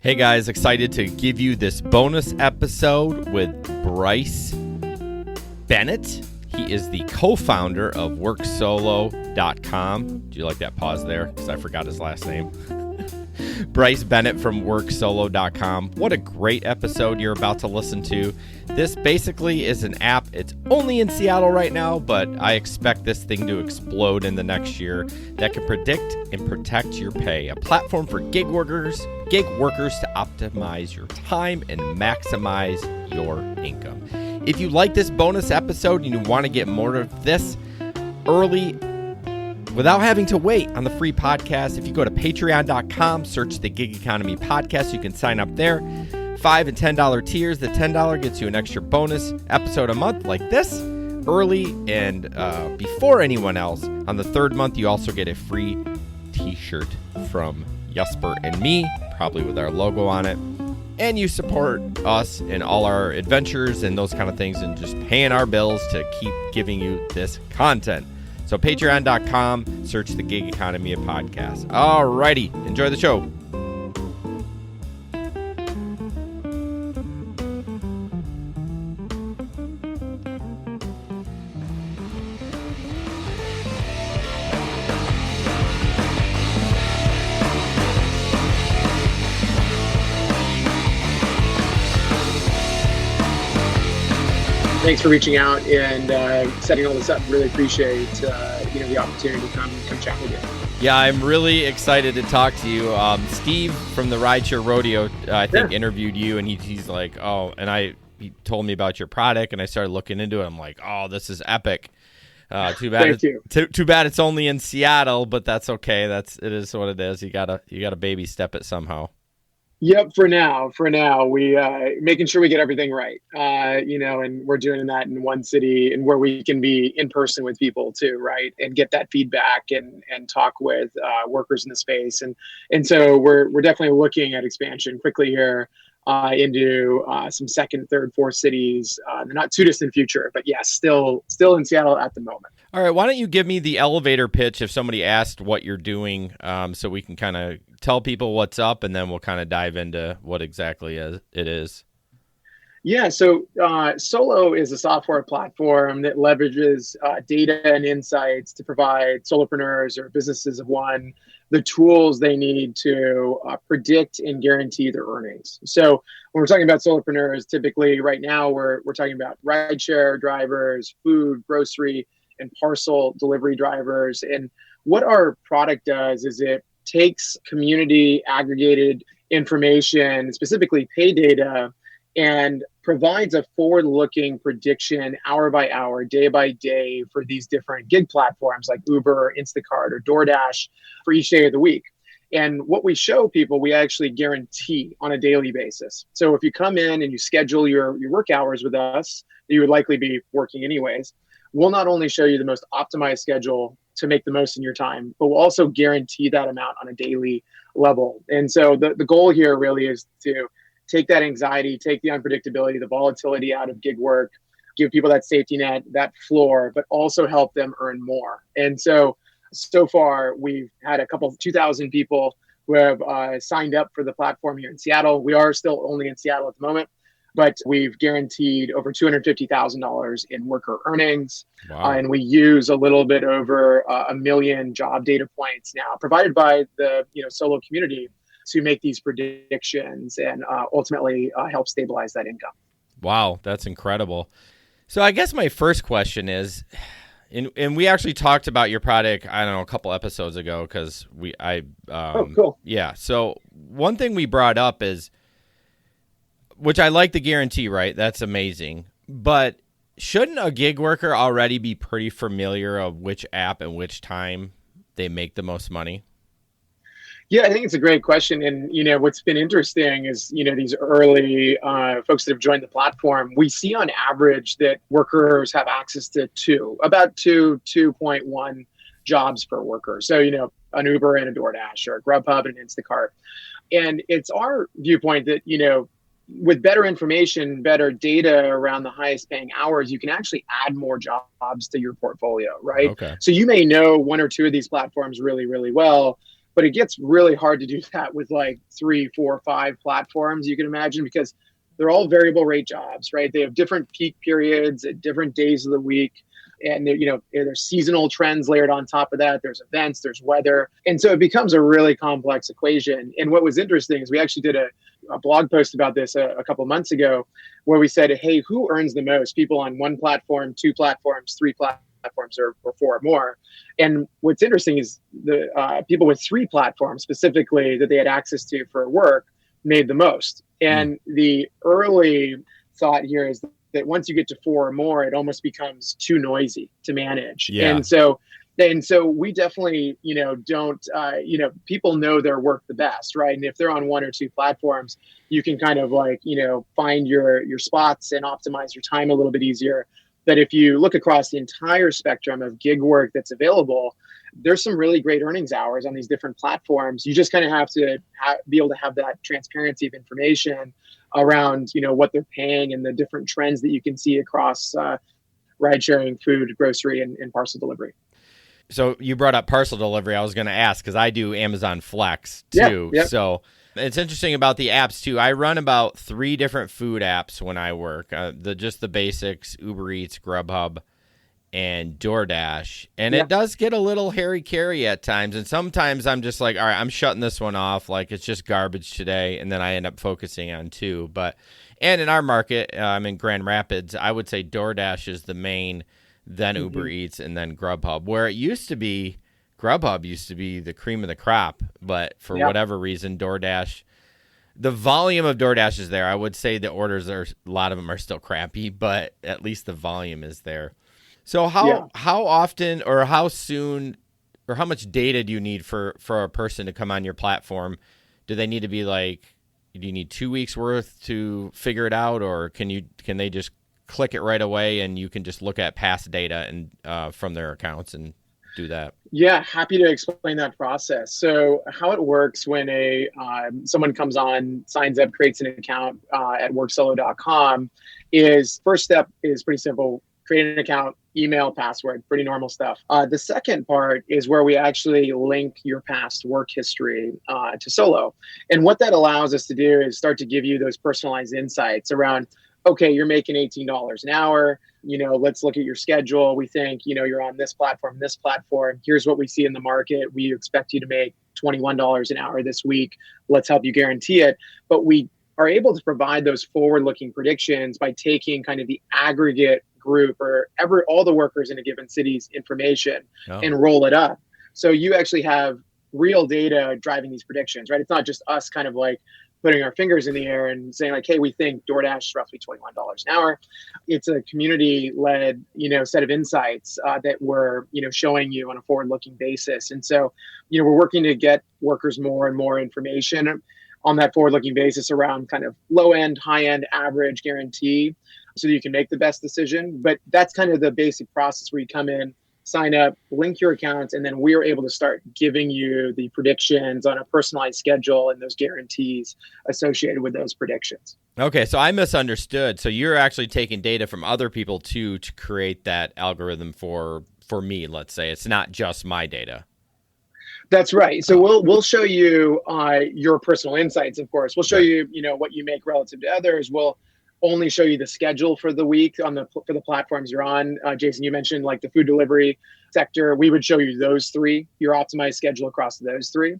Hey guys, excited to give you this bonus episode with Bryce Bennett. He is the co-founder of WorkSolo.com. Do you like that pause there? Because I forgot his last name. Bryce Bennett from WorkSolo.com. What a great episode you're about to listen to. This basically is an app. It's only in Seattle right now, but I expect this thing to explode in the next year that can predict and protect your pay. A platform for gig workers to optimize your time and maximize your income. If you like this bonus episode and you want to get more of this early without having to wait on the free podcast, if you go to patreon.com, search the Gig Economy Podcast, you can sign up there. $5 and $10 tiers. The $10 gets you an extra bonus episode a month like this, early and before anyone else. On the third month, you also get a free t-shirt from Jesper and me, probably with our logo on it. And you support us in all our adventures and those kind of things and just paying our bills to keep giving you this content. So patreon.com, search the Gig Economy Podcast. All righty, enjoy the show. Thanks for reaching out and setting all this up. Really appreciate the opportunity to come chat with you. Yeah, I'm really excited to talk to you. Steve from the Rideshare Rodeo, I think, interviewed you, and he's like, he told me about your product, and I started looking into it. I'm like, oh, this is epic. Too bad. Too bad it's only in Seattle, but that's okay. It is what it is. You gotta baby step it somehow. Yep. For now, we making sure we get everything right. And we're doing that in one city and where we can be in person with people too, right? And get that feedback and talk with workers in the space. And so we're definitely looking at expansion quickly here into some second, third, fourth cities in the not too distant future. But yes, still in Seattle at the moment. All right. Why don't you give me the elevator pitch if somebody asked what you're doing, so we can kind of tell people what's up, and then we'll kind of dive into what exactly it is. Yeah, so Solo is a software platform that leverages data and insights to provide solopreneurs or businesses of one the tools they need to predict and guarantee their earnings. So when we're talking about solopreneurs, typically right now we're talking about rideshare drivers, food, grocery, and parcel delivery drivers. And what our product does is it takes community aggregated information, specifically pay data, and provides a forward-looking prediction hour by hour, day by day for these different gig platforms like Uber, Instacart, or DoorDash for each day of the week. And what we show people, we actually guarantee on a daily basis. So if you come in and you schedule your work hours with us, you would likely be working anyways, we'll not only show you the most optimized schedule to make the most in your time, but we'll also guarantee that amount on a daily level. And so the goal here really is to take that anxiety, take the unpredictability, the volatility out of gig work, give people that safety net, that floor, but also help them earn more. And so far, we've had 2,000 people who have signed up for the platform here in Seattle. We are still only in Seattle at the moment, but we've guaranteed over $250,000 in worker earnings. Wow. And we use a little bit over 1 million job data points now provided by the Solo community to make these predictions and ultimately help stabilize that income. Wow, that's incredible. So I guess my first question is, and we actually talked about your product, I don't know, a couple episodes ago because cool. Yeah. So one thing we brought up is, which I like the guarantee, right? That's amazing. But shouldn't a gig worker already be pretty familiar of which app and which time they make the most money? Yeah, I think it's a great question. And, what's been interesting is, these early folks that have joined the platform, we see on average that workers have access to about 2.1 jobs per worker. So, an Uber and a DoorDash or a Grubhub and an Instacart. And it's our viewpoint that, with better information, better data around the highest paying hours, you can actually add more jobs to your portfolio, right? Okay. So you may know one or two of these platforms really, really well, But it gets really hard to do that with like 3, 4, 5 platforms, you can imagine, because they're all variable rate jobs, right? They have different peak periods at different days of the week. And there's seasonal trends layered on top of that. There's events, there's weather. And so it becomes a really complex equation. And what was interesting is we actually did a blog post about this a couple of months ago, where we said, hey, who earns the most? People on one platform, two platforms, three platforms, or four or more. And what's interesting is the people with three platforms specifically that they had access to for work made the most. And the early thought here is that once you get to four or more, it almost becomes too noisy to manage. Yeah. And so we definitely, don't, people know their work the best, right? And if they're on one or two platforms, you can kind of find your spots and optimize your time a little bit easier. But if you look across the entire spectrum of gig work that's available, there's some really great earnings hours on these different platforms. You just kind of have to be able to have that transparency of information around, what they're paying and the different trends that you can see across ride sharing, food, grocery, and parcel delivery. So you brought up parcel delivery. I was going to ask because I do Amazon Flex too. Yep. So it's interesting about the apps too. I run about 3 different food apps when I work. Just the basics: Uber Eats, Grubhub, and DoorDash. And it does get a little hairy-carry at times. And sometimes I'm just like, all right, I'm shutting this one off. Like, it's just garbage today. And then I end up focusing on 2. And in our market, I'm in Grand Rapids, I would say DoorDash is the main, then Uber Eats, and then Grubhub. Where it used to be, Grubhub used to be the cream of the crop. But for whatever reason, DoorDash, the volume of DoorDash is there. I would say the orders a lot of them are still crappy, but at least the volume is there. So how often or how soon or how much data do you need for a person to come on your platform? Do they need to be do you need 2 weeks worth to figure it out, or can they just click it right away and you can just look at past data and from their accounts and do that? Yeah, happy to explain that process. So how it works when someone comes on, signs up, creates an account at worksolo.com is first step is pretty simple. Create an account, email, password, pretty normal stuff. The second part is where we actually link your past work history to Solo. And what that allows us to do is start to give you those personalized insights around, okay, you're making $18 an hour. Let's look at your schedule. We think, you're on this platform. Here's what we see in the market. We expect you to make $21 an hour this week. Let's help you guarantee it. But we are able to provide those forward-looking predictions by taking kind of the aggregate group or all the workers in a given city's information and roll it up. So you actually have real data driving these predictions, right? It's not just us kind of like putting our fingers in the air and saying like, hey, we think DoorDash is roughly $21 an hour. It's a community-led, set of insights that we're, showing you on a forward-looking basis. And so, we're working to get workers more and more information on that forward-looking basis around kind of low-end, high-end, average guarantee, so that you can make the best decision. But that's kind of the basic process where you come in, sign up, link your accounts, and then we're able to start giving you the predictions on a personalized schedule and those guarantees associated with those predictions. Okay, so I misunderstood. So you're actually taking data from other people too to create that algorithm for me, let's say. It's not just my data. That's right. So we'll show you your personal insights, of course. We'll show you, what you make relative to others. We'll only show you the schedule for the week for the platforms you're on. Jason, you mentioned like the food delivery sector. We would show you those 3, your optimized schedule across those 3.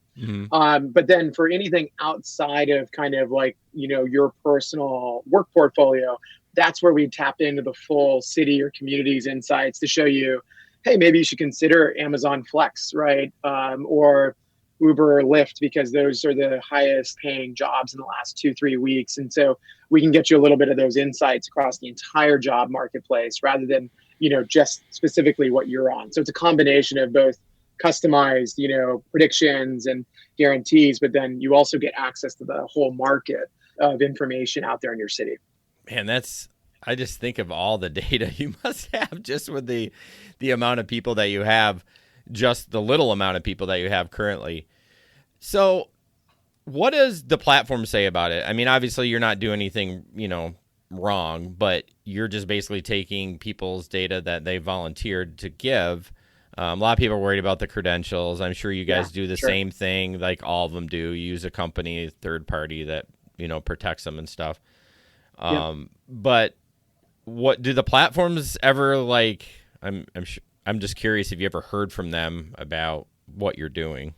But then for anything outside of kind of like, your personal work portfolio, that's where we tap into the full city or community's insights to show you, hey, maybe you should consider Amazon Flex, right? Or Uber or Lyft, because those are the highest paying jobs in the last 2-3 weeks. And so we can get you a little bit of those insights across the entire job marketplace rather than, just specifically what you're on. So it's a combination of both customized, predictions and guarantees, but then you also get access to the whole market of information out there in your city. Man, I just think of all the data you must have just with the amount of people that you have, just the little amount of people that you have currently. So what does the platform say about it? I mean, obviously you're not doing anything, wrong, but you're just basically taking people's data that they volunteered to give. A lot of people are worried about the credentials. I'm sure you guys do the sure. same thing, like all of them do. You use a company, third party that protects them and stuff. But what do the platforms ever like? I'm just curious if you ever heard from them about what you're doing.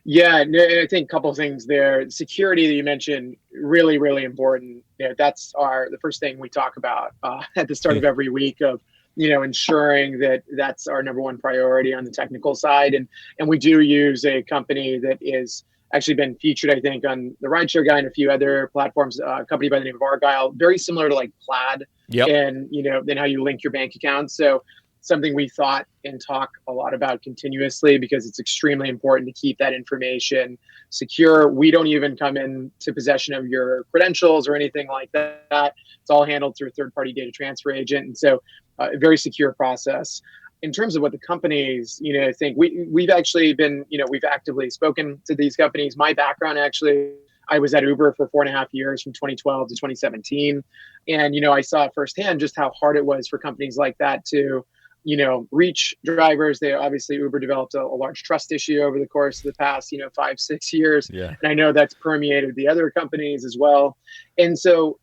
Yeah, no, I think a couple of things there. Security that you mentioned, really, really important. That's the first thing we talk about at the start of every week of, ensuring that that's our number one priority on the technical side. And we do use a company that is actually been featured, I think, on the Rideshare Guy and a few other platforms, a company by the name of Argyle, very similar to like Plaid Yep. and, then how you link your bank accounts. So something we thought and talk a lot about continuously because it's extremely important to keep that information secure. We don't even come into possession of your credentials or anything like that. It's all handled through a third-party data transfer agent. And so a very secure process. In terms of what the companies, think, we've actually been, we've actively spoken to these companies. My background, actually, I was at Uber for 4.5 years from 2012 to 2017. And, I saw firsthand just how hard it was for companies like that to reach drivers. They obviously, Uber developed a large trust issue over the course of the past, 5-6 years. Yeah. And I know that's permeated the other companies as well. And so,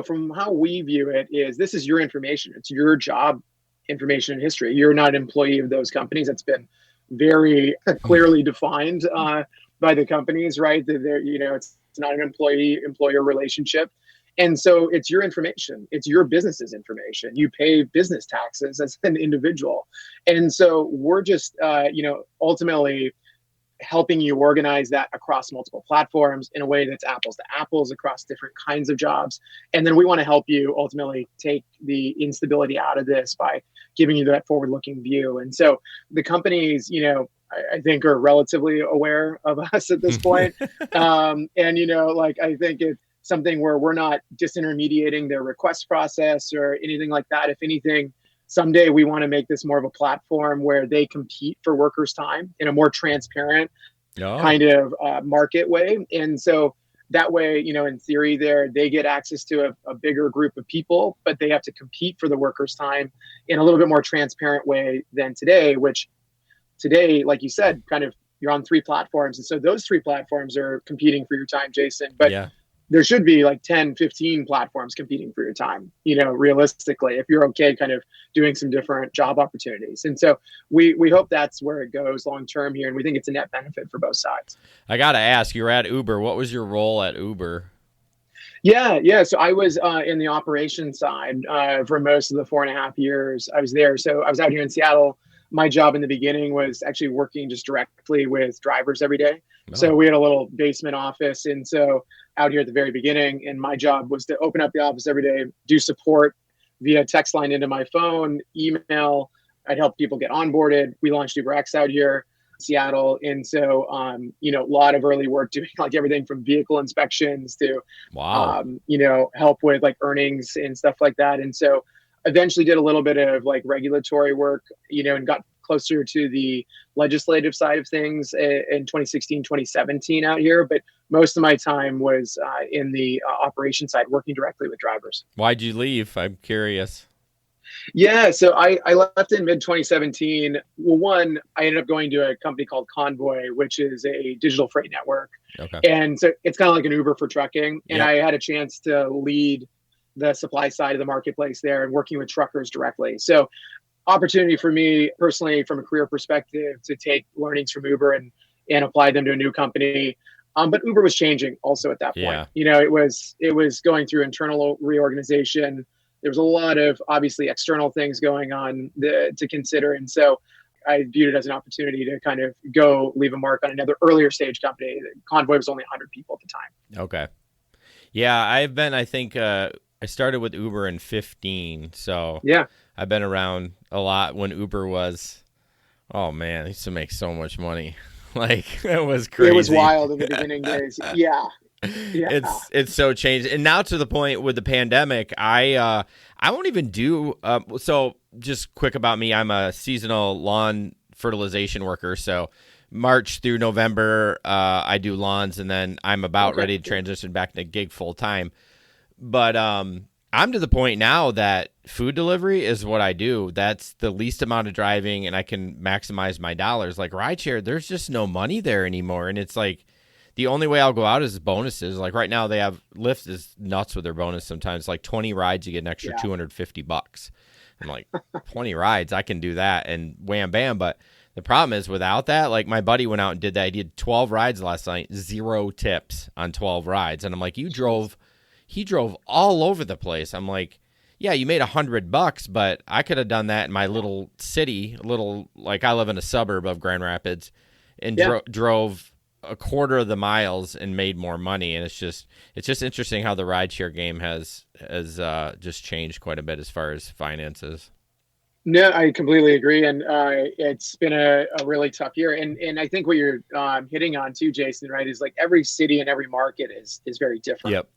from how we view it is this is your information. It's your job information and history. You're not an employee of those companies. That's been very clearly defined by the companies, right? That they're, it's not an employee-employer relationship. And so it's your information. It's your business's information. You pay business taxes as an individual. And so we're just, ultimately helping you organize that across multiple platforms in a way that's apples to apples across different kinds of jobs. And then we want to help you ultimately take the instability out of this by giving you that forward-looking view. And so the companies, I think are relatively aware of us at this point. And, I think it's something where we're not disintermediating their request process or anything like that. If anything, someday we want to make this more of a platform where they compete for workers' time in a more transparent kind of market way. And so that way, in theory they get access to a bigger group of people, but they have to compete for the workers' time in a little bit more transparent way than today, which today, like you said, kind of you're on 3 platforms. And so those 3 platforms are competing for your time, Jason. But there should be like 10, 15 platforms competing for your time, realistically, if you're okay kind of doing some different job opportunities. And so we hope that's where it goes long term here. And we think it's a net benefit for both sides. I got to ask, you were at Uber. What was your role at Uber? Yeah. So I was in the operations side for most of the 4.5 years I was there. So I was out here in Seattle. My job in the beginning was actually working just directly with drivers every day. Oh. So we had a little basement office. And so out here at the very beginning, and my job was to open up the office every day, do support via text line into my phone, email. I'd help people get onboarded. We launched UberX out here in Seattle. And so, a lot of early work doing like everything from vehicle inspections to, help with like earnings and stuff like that. And so eventually did a little bit of like regulatory work, and got closer to the legislative side of things in 2016, 2017 out here. But most of my time was in the operation side, working directly with drivers. Why'd you leave? I'm curious. Yeah, so I left in mid-2017. Well, one, I ended up going to a company called Convoy, which is a digital freight network. Okay. And so it's kind of like an Uber for trucking. And I had a chance to lead the supply side of the marketplace there and working with truckers directly. So opportunity for me personally from a career perspective to take learnings from Uber and apply them to a new company. But Uber was changing also at that point. It was going through internal reorganization. There was a lot of obviously external things going on to consider. And so I viewed it as an opportunity to kind of go leave a mark on another earlier stage company. Convoy was only 100 people at the time. Okay. Yeah, I think I started with Uber in 2015. So yeah, I've been around a lot when Uber was, oh man, I used to make so much money. Like it was crazy. It was wild in the beginning days. Yeah. It's so changed. And now to the point with the pandemic, I won't even do, so just quick about me. I'm a seasonal lawn fertilization worker. So March through November, I do lawns, and then I'm about ready to transition back to gig full time. But I'm to the point now that food delivery is what I do. That's the least amount of driving, and I can maximize my dollars. Like rideshare, there's just no money there anymore. And it's like the only way I'll go out is bonuses. Like right now, they have Lyft is nuts with their bonus sometimes. Like 20 rides, you get an extra $250. I'm like, 20 rides, I can do that, and wham, bam. But the problem is without that, like my buddy went out and did that. He did 12 rides last night, 0 tips on 12 rides. And I'm like, he drove all over the place. I'm like, yeah, you made $100, but I could have done that in my little city, like I live in a suburb of Grand Rapids, and drove a quarter of the miles and made more money. And it's just interesting how the rideshare game has just changed quite a bit as far as finances. No, I completely agree, and it's been a really tough year. And I think what you're hitting on too, Jason, right, is like every city and every market is very different. Yep.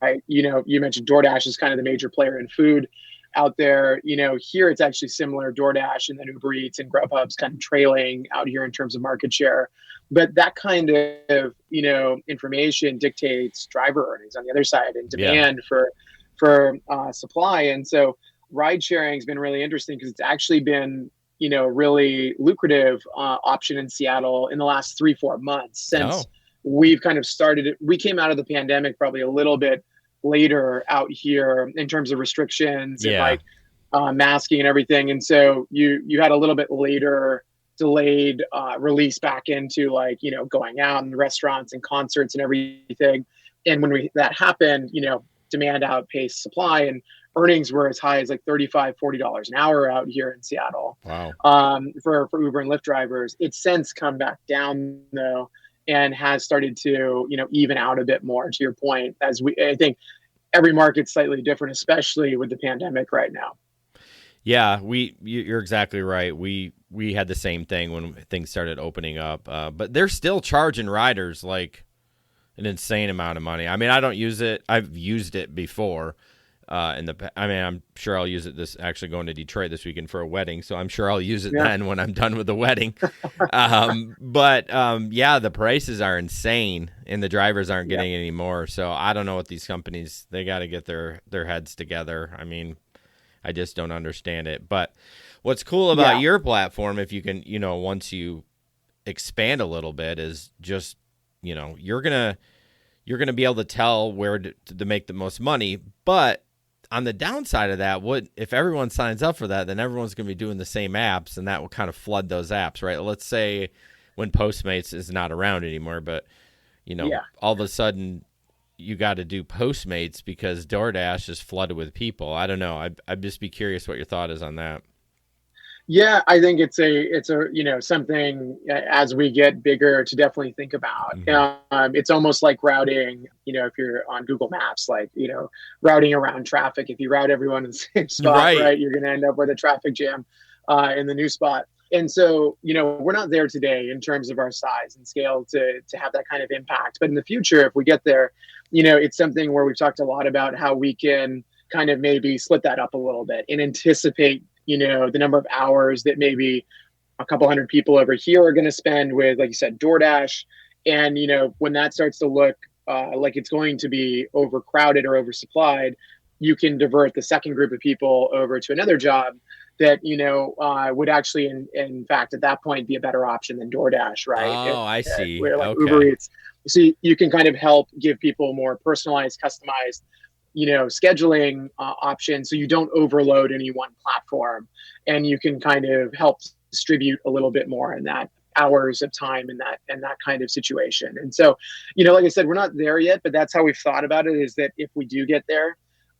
Right. You know, you mentioned DoorDash is kind of the major player in food out there. You know, here it's actually similar. DoorDash and then Uber Eats and Grubhub's kind of trailing out here in terms of market share. But that kind of, you know, information dictates driver earnings on the other side and demand for supply. And so ride sharing has been really interesting because it's actually been, you know, really lucrative option in Seattle in the last 3-4 months since we've kind of started it. We came out of the pandemic probably a little bit later out here in terms of restrictions and like masking and everything. And so you had a little bit later delayed release back into like, you know, going out and restaurants and concerts and everything. And when that happened, you know, demand outpaced supply and earnings were as high as like $35-$40 an hour out here in Seattle. Wow. For Uber and Lyft drivers. It's since come back down though, and has started to, you know, even out a bit more, to your point, I think every market's slightly different, especially with the pandemic right now. Yeah, you're exactly right. We had the same thing when things started opening up, but they're still charging riders like an insane amount of money. I mean, I don't use it. I've used it before. I'm sure I'll use it actually going to Detroit this weekend for a wedding. So I'm sure I'll use it then when I'm done with the wedding. But the prices are insane and the drivers aren't getting any more. So I don't know what these companies, they got to get their heads together. I mean, I just don't understand it. But what's cool about your platform, if you can, you know, once you expand a little bit, is just, you know, you're going to be able to tell where to make the most money. But on the downside of that, if everyone signs up for that, then everyone's going to be doing the same apps, and that will kind of flood those apps, right? Let's say when Postmates is not around anymore, but, you know, all of a sudden you got to do Postmates because DoorDash is flooded with people. I don't know. I'd just be curious what your thought is on that. Yeah, I think it's a you know, something as we get bigger to definitely think about. Mm-hmm. It's almost like routing, you know, if you're on Google Maps, like, you know, routing around traffic. If you route everyone in the same spot, right, you're going to end up with a traffic jam in the new spot. And so, you know, we're not there today in terms of our size and scale to have that kind of impact. But in the future, if we get there, you know, it's something where we've talked a lot about how we can kind of maybe split that up a little bit and anticipate, you know, the number of hours that maybe a couple hundred people over here are going to spend with, like you said, DoorDash. And, you know, when that starts to look like it's going to be overcrowded or oversupplied, you can divert the second group of people over to another job that, you know, would actually, in fact, at that point, be a better option than DoorDash, right? I see. Where like Uber Eats. So you can kind of help give people more personalized, customized, you know, scheduling options, so you don't overload any one platform, and you can kind of help distribute a little bit more in that hours of time in that kind of situation. And so, you know, like I said, we're not there yet, but that's how we've thought about it, is that if we do get there,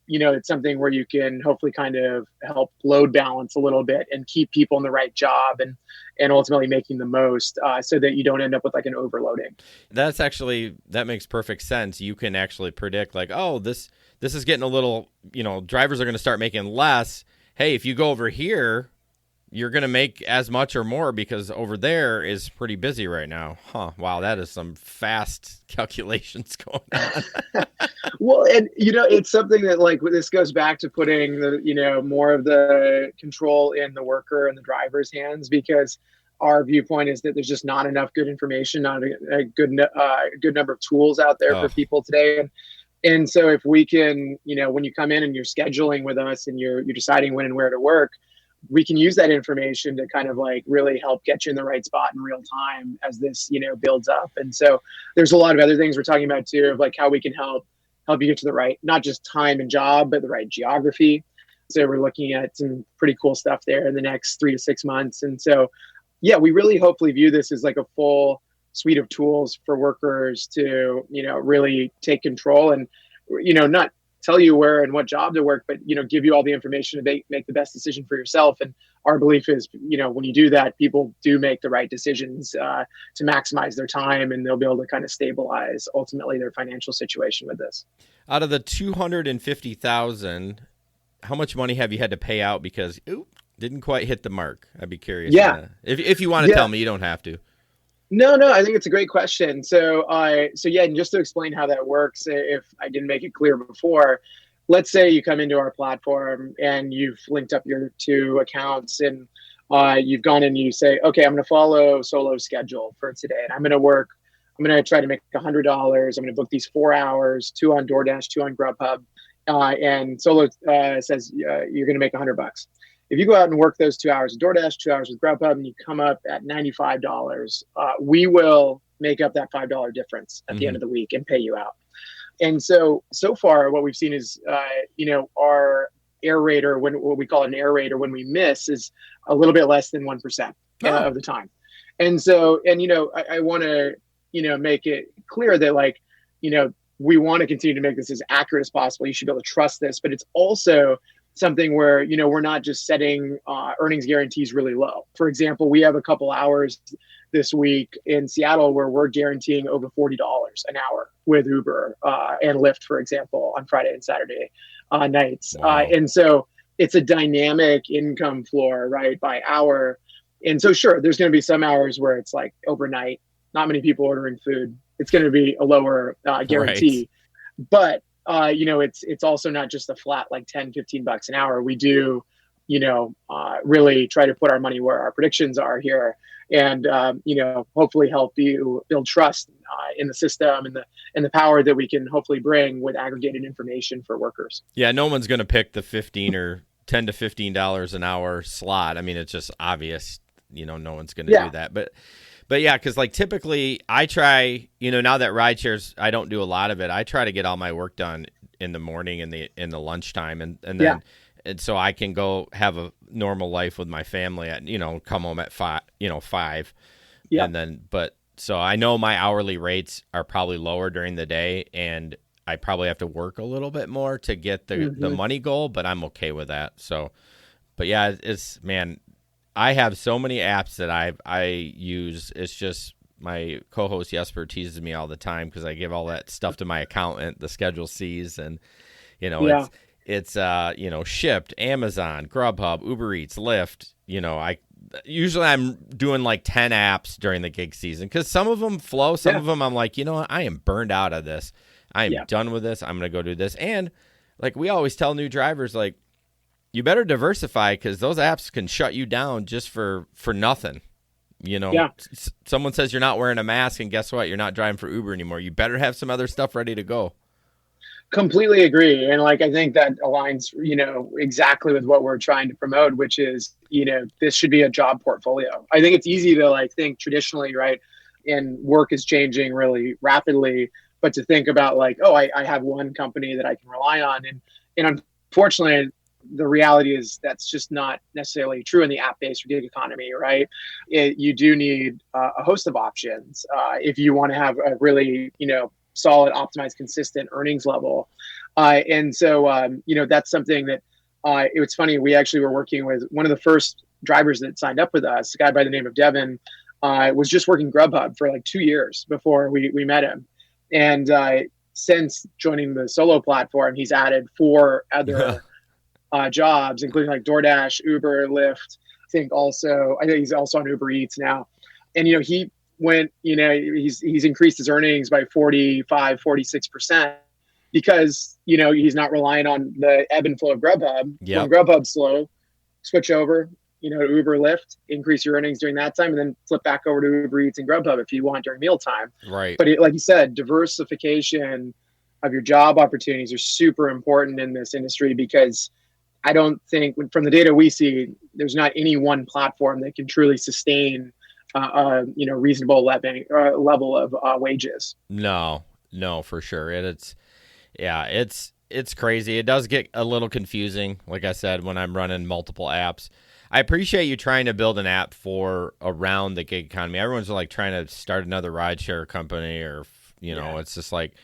you know, it's something where you can hopefully kind of help load balance a little bit and keep people in the right job and ultimately making the most so that you don't end up with like an overloading. That makes perfect sense. You can actually predict like, oh, this is getting a little, you know, drivers are going to start making less. Hey, if you go over here, you're going to make as much or more because over there is pretty busy right now. Huh. Wow. That is some fast calculations going on. Well, and, you know, it's something that like this goes back to putting the, you know, more of the control in the worker and the driver's hands, because our viewpoint is that there's just not enough good information, not a good number of tools out there for people today. And And so if we can, when you come in and you're scheduling with us and you're deciding when and where to work, we can use that information to kind of like really help get you in the right spot in real time as this, builds up. And so there's a lot of other things we're talking about too, of like how we can help you get to the right, not just time and job, but the right geography. So we're looking at some pretty cool stuff there in the next 3 to 6 months. And so, yeah, we really hopefully view this as like a full suite of tools for workers to, really take control and, not tell you where and what job to work, but, give you all the information to make the best decision for yourself. And our belief is, when you do that, people do make the right decisions to maximize their time, and they'll be able to kind of stabilize ultimately their financial situation with this. Out of the 250,000, how much money have you had to pay out because didn't quite hit the mark? I'd be curious. Yeah. If you want to tell me, you don't have to. No, I think it's a great question. So yeah, and just to explain how that works, if I didn't make it clear before, let's say you come into our platform and you've linked up your 2 accounts, and you've gone and you say, okay, I'm going to follow Solo's schedule for today, and I'm going to try to make $100. I'm going to book these 4 hours, 2 on DoorDash, 2 on Grubhub. And Solo says you're going to make $100. If you go out and work those 2 hours of DoorDash, 2 hours with Grubhub, and you come up at $95, we will make up that $5 difference at the end of the week and pay you out. And so far, what we've seen is, our error rate, or what we call an error rate, or when we miss, is a little bit less than 1% of the time. And so, I want to, make it clear that, like, we want to continue to make this as accurate as possible. You should be able to trust this, but it's also something where, we're not just setting earnings guarantees really low. For example, we have a couple hours this week in Seattle where we're guaranteeing over $40 an hour with Uber and Lyft, for example, on Friday and Saturday nights. Wow. And so it's a dynamic income floor, right, by hour. And so, sure, there's going to be some hours where it's like overnight, not many people ordering food. It's going to be a lower guarantee. Right. But it's also not just a flat like $10-15 an hour. We do, really try to put our money where our predictions are here, and hopefully help you build trust in the system and the power that we can hopefully bring with aggregated information for workers. Yeah, no one's going to pick the $15 or $10 to $15 an hour slot. I mean, it's just obvious. No one's going to do that, But yeah, because like typically I try, now that ride shares, I don't do a lot of it. I try to get all my work done in the morning and in the lunchtime, and then and so I can go have a normal life with my family at come home at 5. Yeah. And then so I know my hourly rates are probably lower during the day, and I probably have to work a little bit more to get the money goal, but I'm okay with that. So, but yeah, I have so many apps that I use. It's just my co-host Jesper teases me all the time because I give all that stuff to my accountant, the Schedule C's, and it's Shipped, Amazon, Grubhub, Uber Eats, Lyft. I'm doing like 10 apps during the gig season because some of them flow, some of them I'm like, I am burned out of this. I am done with this. I'm going to go do this. And like we always tell new drivers, like, you better diversify because those apps can shut you down just for nothing. Someone says you're not wearing a mask, and guess what? You're not driving for Uber anymore. You better have some other stuff ready to go. Completely agree. And like, I think that aligns, exactly with what we're trying to promote, which is, this should be a job portfolio. I think it's easy to like think traditionally, right? And work is changing really rapidly, but to think about like, oh, I have one company that I can rely on. And unfortunately, the reality is that's just not necessarily true in the app-based or gig economy, right? You do need a host of options if you want to have a really, solid, optimized, consistent earnings level. And so, that's something that it's funny. We actually were working with one of the first drivers that signed up with us, a guy by the name of Devin, was just working Grubhub for like 2 years before we met him. And since joining the Solo platform, he's added 4 other jobs, including like DoorDash, Uber, Lyft. I think he's also on Uber Eats now. And, he went, he's increased his earnings by 46% because, he's not relying on the ebb and flow of Grubhub. When Grubhub's slow, switch over, to Uber, Lyft, increase your earnings during that time, and then flip back over to Uber Eats and Grubhub if you want during mealtime. Right. But like you said, diversification of your job opportunities are super important in this industry, because I don't think, from the data we see, there's not any one platform that can truly sustain reasonable level of wages. No, for sure. It's crazy. It does get a little confusing, like I said, when I'm running multiple apps. I appreciate you trying to build an app for around the gig economy. Everyone's like trying to start another rideshare company, or it's just like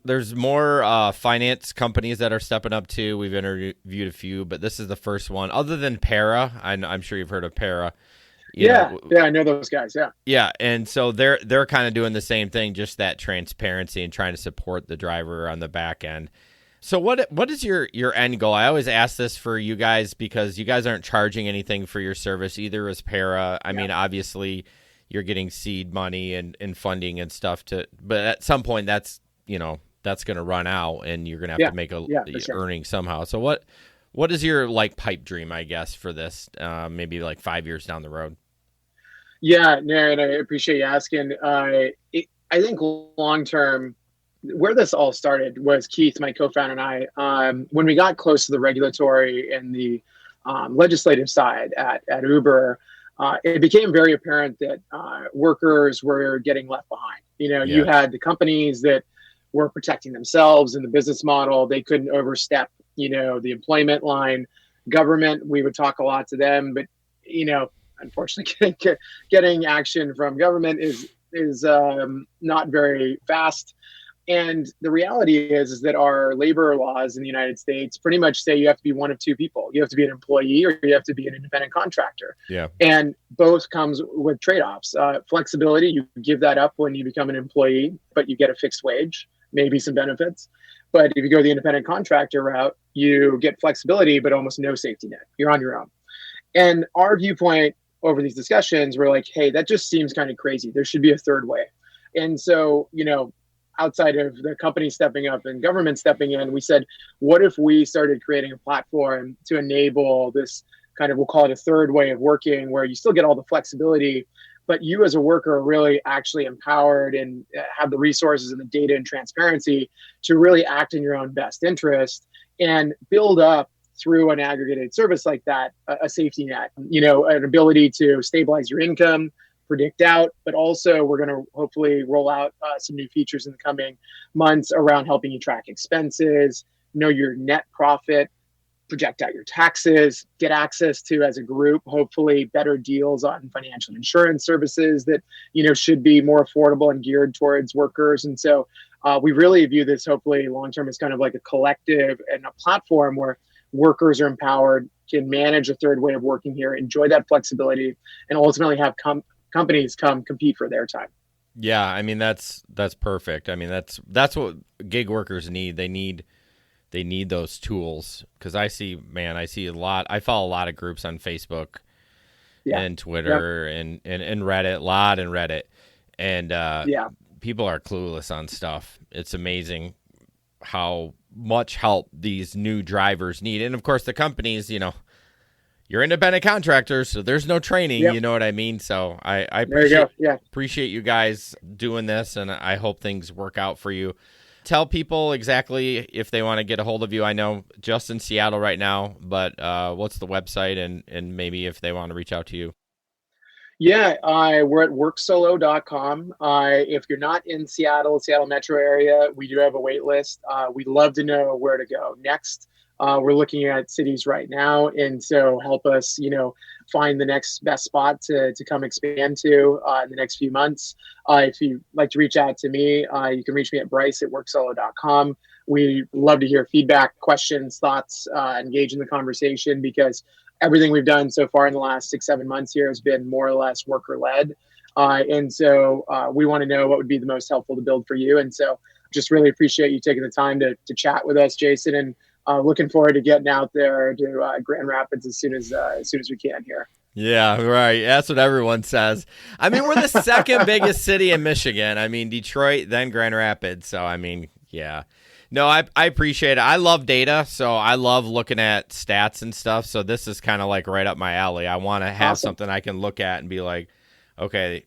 there's more finance companies that are stepping up too. We've interviewed a few, but this is the first one other than Para. I'm sure you've heard of Para. Yeah, I know those guys. Yeah, and so they're kind of doing the same thing, just that transparency and trying to support the driver on the back end. So what is your end goal? I always ask this for you guys because you guys aren't charging anything for your service, either as Para. I mean, obviously you're getting seed money and funding and stuff but at some point that's going to run out and you're going to have to make earning somehow. So what is your pipe dream, I guess, for this, maybe 5 years down the road? Yeah, no, and I appreciate you asking. I think long term, where this all started was Keith, my co-founder, and I, when we got close to the regulatory and the legislative side at Uber, it became very apparent that workers were getting left behind. You had the companies that were protecting themselves in the business model. They couldn't overstep, the employment line. Government, we would talk a lot to them, but, unfortunately, getting action from government is not very fast. And the reality is that our labor laws in the United States pretty much say you have to be one of two people. You have to be an employee or you have to be an independent contractor. Yeah. And both comes with trade-offs. Flexibility, you give that up when you become an employee, but you get a fixed wage, maybe some benefits. But if you go the independent contractor route, you get flexibility, but almost no safety net. You're on your own. And our viewpoint over these discussions, we're like, hey, that just seems kind of crazy. There should be a third way. And so, outside of the company stepping up and government stepping in, we said, what if we started creating a platform to enable this kind of, we'll call it a third way of working, where you still get all the flexibility, but you as a worker are really actually empowered and have the resources and the data and transparency to really act in your own best interest and build up through an aggregated service like that, a safety net, an ability to stabilize your income, predict out, but also we're going to hopefully roll out some new features in the coming months around helping you track expenses, know your net profit, project out your taxes, get access to, as a group, hopefully better deals on financial insurance services that, should be more affordable and geared towards workers. And so we really view this hopefully long-term as kind of like a collective and a platform where workers are empowered, can manage a third way of working here, enjoy that flexibility, and ultimately have companies come compete for their time. Yeah, I mean that's perfect. I mean that's what gig workers need. They need those tools, because I see a lot. I follow a lot of groups on Facebook and Twitter and Reddit, and people are clueless on stuff. It's amazing how much help these new drivers need, and of course the companies, you're independent contractors, so there's no training. You know what I mean? So I appreciate you guys doing this, and I hope things work out for you. Tell people exactly if they want to get a hold of you. I know just in Seattle right now, but what's the website and maybe if they want to reach out to you? Yeah, we're at worksolo.com. If you're not in Seattle metro area, we do have a wait list. We'd love to know where to go next. We're looking at cities right now, and so help us, find the next best spot to come expand to in the next few months. If you'd like to reach out to me, you can reach me at Bryce at worksolo.com. We love to hear feedback, questions, thoughts, engage in the conversation, because everything we've done so far in the last 6-7 months here has been more or less worker-led. And so we want to know what would be the most helpful to build for you. And so just really appreciate you taking the time to chat with us, Jason, and looking forward to getting out there to Grand Rapids as soon as we can here. Yeah, right. That's what everyone says. I mean, we're the second biggest city in Michigan. I mean, Detroit, then Grand Rapids. So, I mean, yeah. No, I appreciate it. I love data, so I love looking at stats and stuff. So this is kind of like right up my alley. I want to have something I can look at and be like, okay,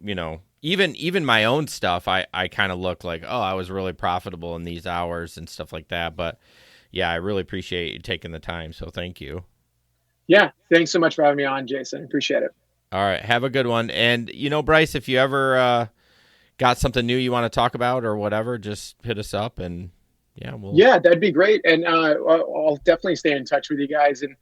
even my own stuff, I kind of look like, oh, I was really profitable in these hours and stuff like that. But yeah, I really appreciate you taking the time. So thank you. Yeah. Thanks so much for having me on, Jason. Appreciate it. All right. Have a good one. And, Bryce, if you ever got something new you want to talk about or whatever, just hit us up and yeah, that'd be great. And I'll definitely stay in touch with you guys. And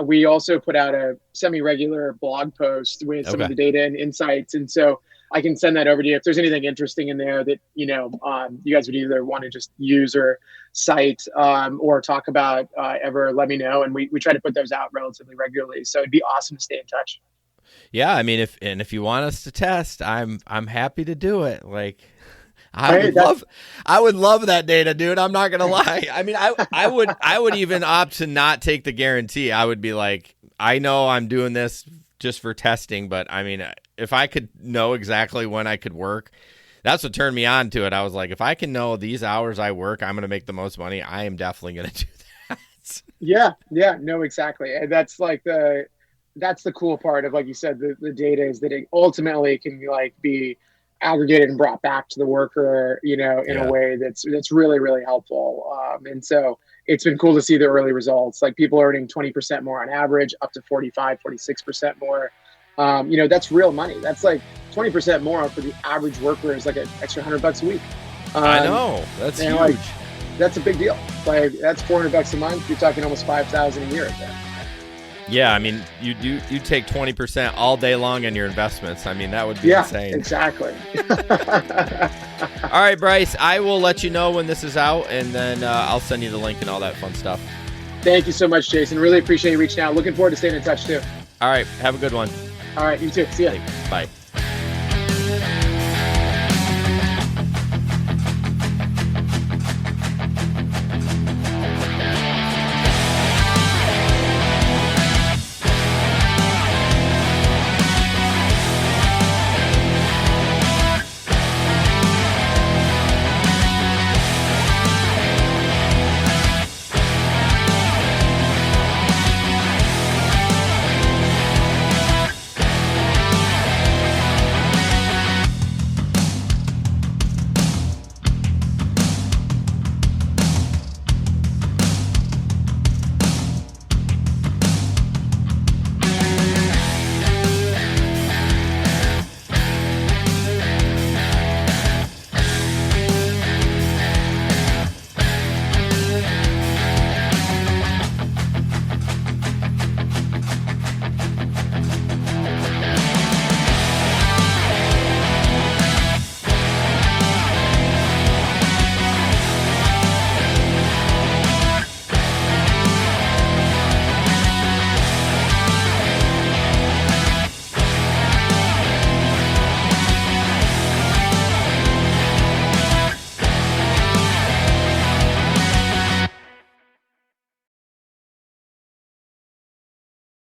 we also put out a semi-regular blog post with some of the data and insights. And so I can send that over to you if there's anything interesting in there that, you guys would either want to just use or cite or talk about, ever let me know. And we try to put those out relatively regularly. So it'd be awesome to stay in touch. Yeah. I mean, if you want us to test, I'm happy to do it. Like, I would love that data, dude. I'm not gonna lie. I mean, I would even opt to not take the guarantee. I would be like, I know I'm doing this just for testing, but I mean, if I could know exactly when I could work, that's what turned me on to it. I was like, if I can know these hours I work, I'm gonna make the most money. I am definitely gonna do that. Yeah, no, exactly. And that's the cool part of, like you said, the data is that it ultimately can be aggregated and brought back to the worker, in a way that's really, really helpful. And so it's been cool to see the early results, like people earning 20% more on average, up to 46% more. That's real money. That's like 20% more for the average worker is like an extra $100 a week. I know, that's huge. That's a big deal. Like that's $400 a month. You're talking almost $5,000 a year right there. Yeah, I mean, you take 20% all day long in your investments. I mean, that would be insane. Exactly. All right, Bryce, I will let you know when this is out, and then I'll send you the link and all that fun stuff. Thank you so much, Jason. Really appreciate you reaching out. Looking forward to staying in touch, too. All right, have a good one. All right, you too. See ya. Bye.